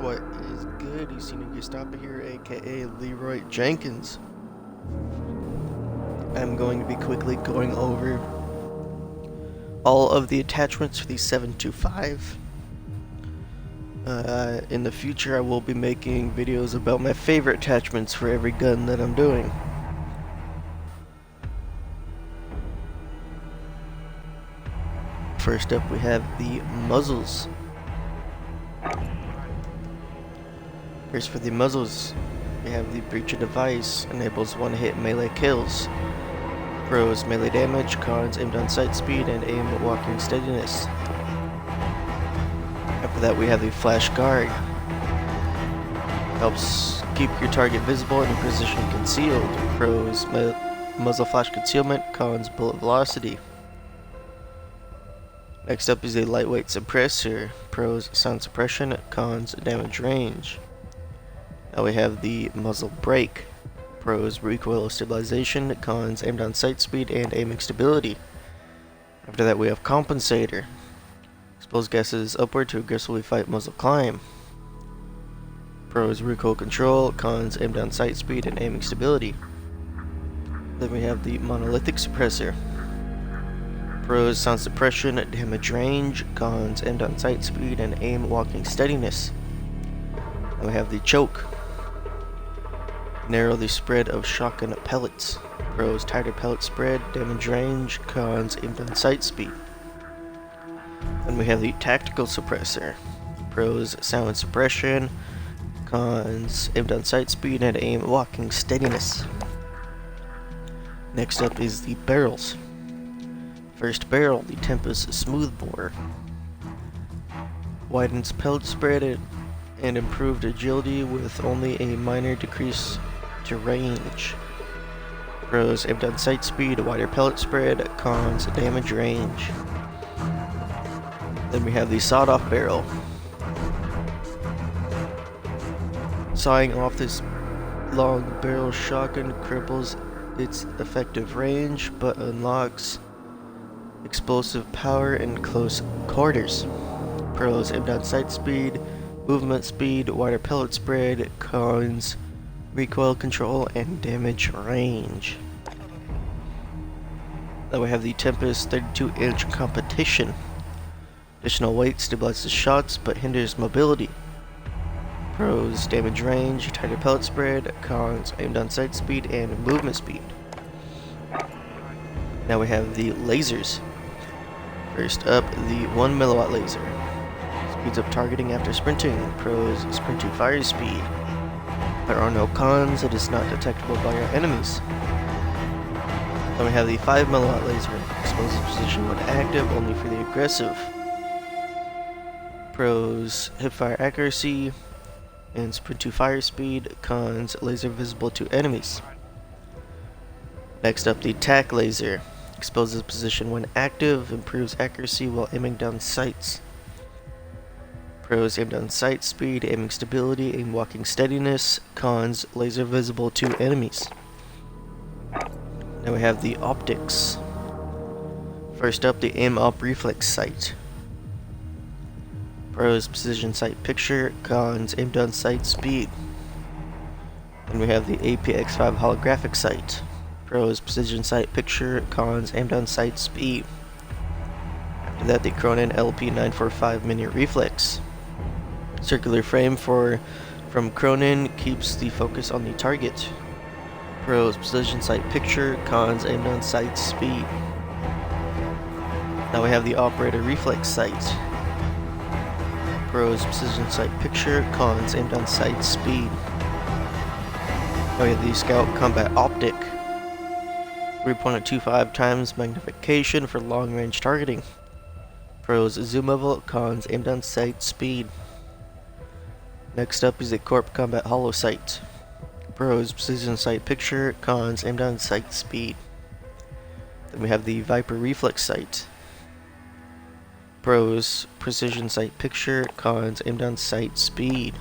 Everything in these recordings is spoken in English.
What is good? You seen Gustavo here, aka Leroy Jenkins. I'm going to be quickly going over all of the attachments for the 725. In the future, I will be making videos about my favorite attachments for every gun that I'm doing. First up, we have the muzzles. First, for the muzzles, we have the breacher device, enables one-hit melee kills. Pros, melee damage, cons, aimed on sight speed, and aim walking steadiness. After that, we have the flash guard. Helps keep your target visible and your position concealed. Pros, muzzle flash concealment, cons, bullet velocity. Next up is a lightweight suppressor. Pros, sound suppression, cons, damage range. Now we have the muzzle brake. Pros, recoil stabilization, cons, aimed on sight speed, and aiming stability. After that, we have compensator. Expose gases upward to aggressively fight muzzle climb. Pros, recoil control, cons, aimed on sight speed, and aiming stability. Then we have the monolithic suppressor. Pros, sound suppression, damage range, cons, aimed on sight speed, and aim walking steadiness. Then we have the choke. Narrow the spread of shotgun pellets. Pros, tighter pellet spread, damage range, cons, aimed on sight speed. Then we have the tactical suppressor. Pros, sound suppression, cons, aimed on sight speed, and aim walking steadiness. Next up is the barrels. First barrel, the Tempest smoothbore. Widens pellet spread and improved agility with only a minor decrease to range. Pros, aimed on sight speed, wider pellet spread, cons, damage range. Then we have the sawed-off barrel. Sawing off this long barrel shotgun cripples its effective range, but unlocks explosive power in close quarters. Pros, aimed on sight speed, movement speed, wider pellet spread, cons, recoil control, and damage range. Then we have the Tempest 32-inch competition. Additional weight stabilizes shots but hinders mobility. Pros, damage range, tighter pellet spread, cons, aimed on sight speed, and movement speed. Now we have the lasers. First up, the 1 milliwatt laser. Speeds up targeting after sprinting. Pros, sprinting fire speed. There are no cons, it is not detectable by your enemies. Then we have the 5 milliwatt laser. Exposes position when active, only for the aggressive. Pros, hipfire accuracy and sprint to fire speed. Cons, laser visible to enemies. Next up, the tac laser. Exposes position when active, improves accuracy while aiming down sights. Pros, aimed on sight speed, aiming stability, aim walking steadiness. Cons, laser visible to enemies. Now we have the optics. First up, the aim up reflex sight. Pros, precision sight picture, cons, aimed on sight speed. Then we have the APX5 holographic sight. Pros, precision sight picture, cons, aimed on sight speed. After that, the Cronin LP945 mini reflex. Circular frame from Cronin keeps the focus on the target. Pros, precision sight picture, cons, aimed on sight speed. Now we have the operator reflex sight. Pros, precision sight picture, cons, aimed on sight speed. Now we have the Scout Combat Optic. 3.25 times magnification for long range targeting. Pros, zoom level, cons, aimed on sight speed. Next up is the Corp Combat Hollow Sight. Pros, precision sight picture, cons, aimed on sight speed. Then we have the Viper Reflex Sight. Pros, precision sight picture, cons, aimed on sight speed.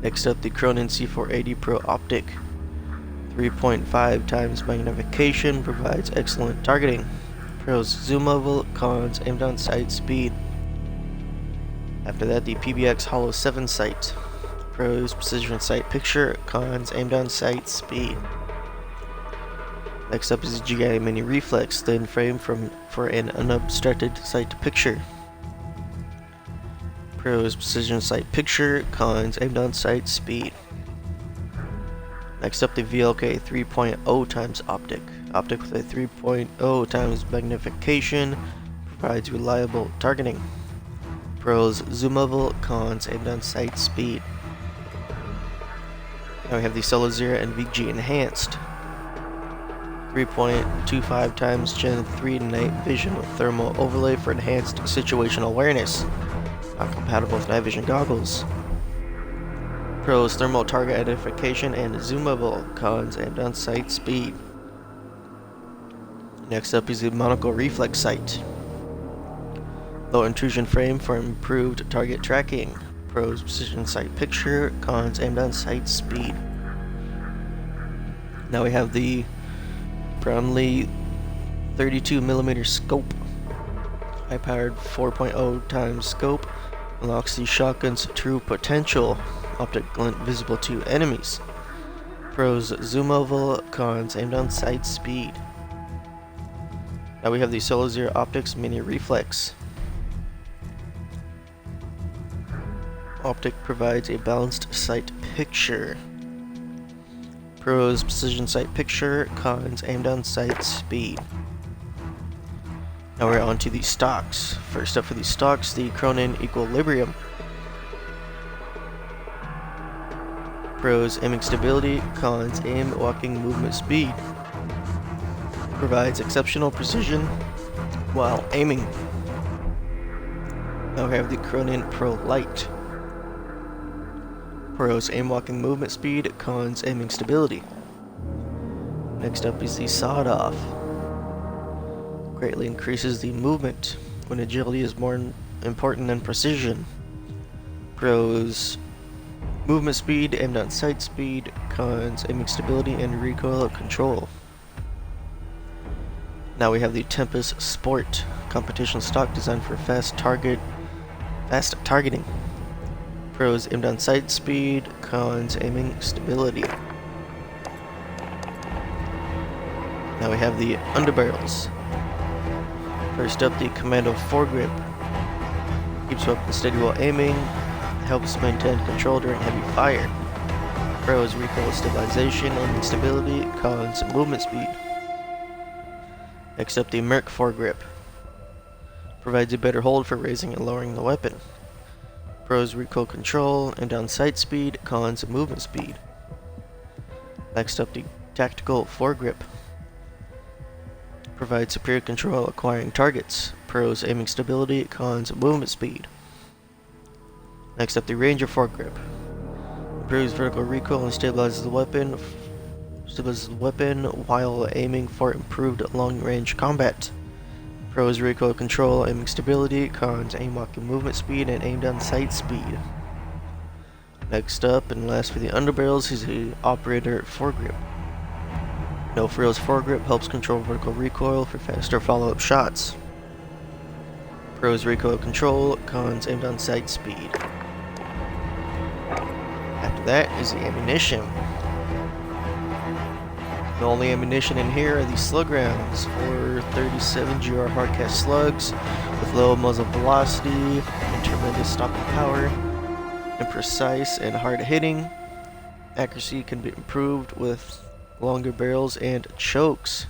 Next up, the Cronin C480 Pro Optic. 3.5 times magnification, provides excellent targeting. Pros, zoom level, cons, aimed on sight speed. After that, the PBX Hollow 7 sight. Pros, precision sight picture, cons, aim down sight, speed. Next up is the GI Mini Reflex, thin frame for an unobstructed sight picture. Pros, precision sight picture, cons, aim down sight, speed. Next up, the VLK 3.0 times optic. Optic with a 3.0 times magnification provides reliable targeting. Pros, zoom level, cons, aim down sight, speed. Now we have the Solo Zero and VG Enhanced. 3.25 times Gen 3 night vision with thermal overlay for enhanced situational awareness. Not compatible with night vision goggles. Pros, thermal target identification and zoom level, cons, aim down sight, speed. Next up is the monocle reflex sight. Low intrusion frame for improved target tracking. Pros, precision sight picture, cons, aim down sight, speed. Now we have the Brownlee 32mm scope. High powered 4.0 times scope unlocks the shotgun's true potential. Optic glint visible to enemies. Pros, zoom level, cons, aim down sight, speed. Now we have the Solo Zero Optics Mini Reflex. Optic provides a balanced sight picture. Pros, precision sight picture, cons, aim down sight, speed. Now we're on to the stocks. First up for the stocks, the Cronin Equilibrium. Pros, aiming stability, cons, aim, walking, movement, speed. Provides exceptional precision while aiming. Now we have the Cronin Pro Light. Pros, aim, walking, movement, speed, cons, aiming stability. Next up is the Sawed Off. Greatly increases the movement when agility is more important than precision. Pros, movement speed, aim down sight speed, cons, aiming stability, and recoil control. Now we have the Tempest Sport, competition stock designed for fast targeting. Pros, aim down sight speed, cons, aiming stability. Now we have the Underbarrels. First up, the Commando foregrip. Keeps weapon steady while aiming, helps maintain control during heavy fire. Pros, recoil stabilization, aiming stability, cons, movement speed. Next up, the Merc foregrip. Provides a better hold for raising and lowering the weapon. Pros, recoil control, and down sight speed, cons, movement speed. Next up, the Tactical foregrip. Provides superior control acquiring targets. Pros, aiming stability, cons, movement speed. Next up, the Ranger foregrip. Improves vertical recoil and stabilizes the weapon. While aiming for improved long-range combat. Pros, recoil control, aiming stability, cons, aim walking movement speed, and aim down sight speed. Next up, and last for the Underbarrels, is the Operator foregrip. No frills foregrip helps control vertical recoil for faster follow-up shots. Pros, recoil control, cons, aim down sight speed. After that is the ammunition. The only ammunition in here are the slug rounds for 37 GR hardcast slugs with low muzzle velocity and tremendous stopping power, and precise and hard hitting. Accuracy can be improved with longer barrels and chokes.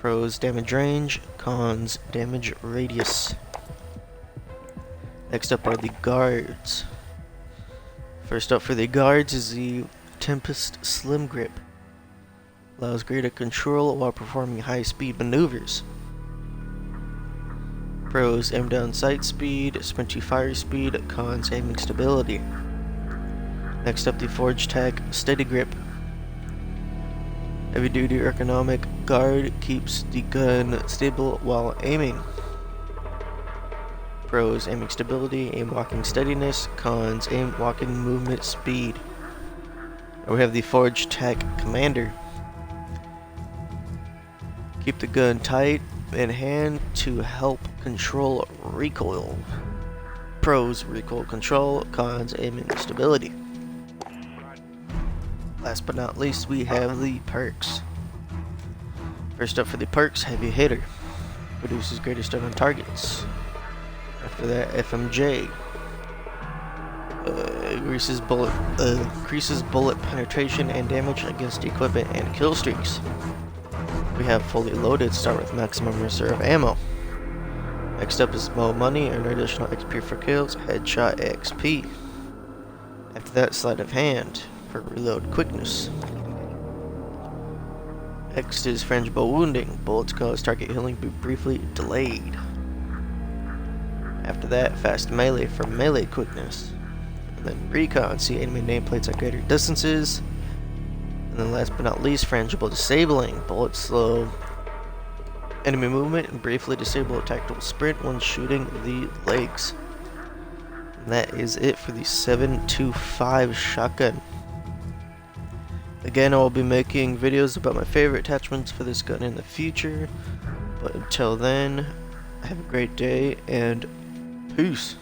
Pros, damage range, cons, damage radius. Next up are the guards. First up for the guards is the Tempest Slim Grip. Allows greater control while performing high-speed maneuvers. Pros, aim down sight speed, sprint to fire speed, cons, aiming stability. Next up, the Forge Tac Steady Grip. Heavy-duty ergonomic guard keeps the gun stable while aiming. Pros, aiming stability, aim walking steadiness, cons, aim walking movement speed. And we have the Forge Tac Commander. Keep the gun tight in hand to help control recoil. Pros, recoil control. Cons, aiming stability. Last but not least, we have the perks. First up for the perks, heavy hitter. Produces greater stun on targets. After that, FMJ. Increases bullet penetration and damage against equipment and kill streaks. We have fully loaded, start with maximum reserve ammo. Next up is Mo Money, earn additional XP for kills, headshot XP. After that, sleight of hand for reload quickness. Next is frangible wounding, bullets cause target healing be briefly delayed. After that, fast melee for melee quickness. And then recon, see enemy nameplates at greater distances. And then last but not least, frangible disabling, bullets slow enemy movement and briefly disable a tactical sprint when shooting the legs. And that is it for the 7.25 shotgun. Again, I will be making videos about my favorite attachments for this gun in the future. But until then, have a great day and peace.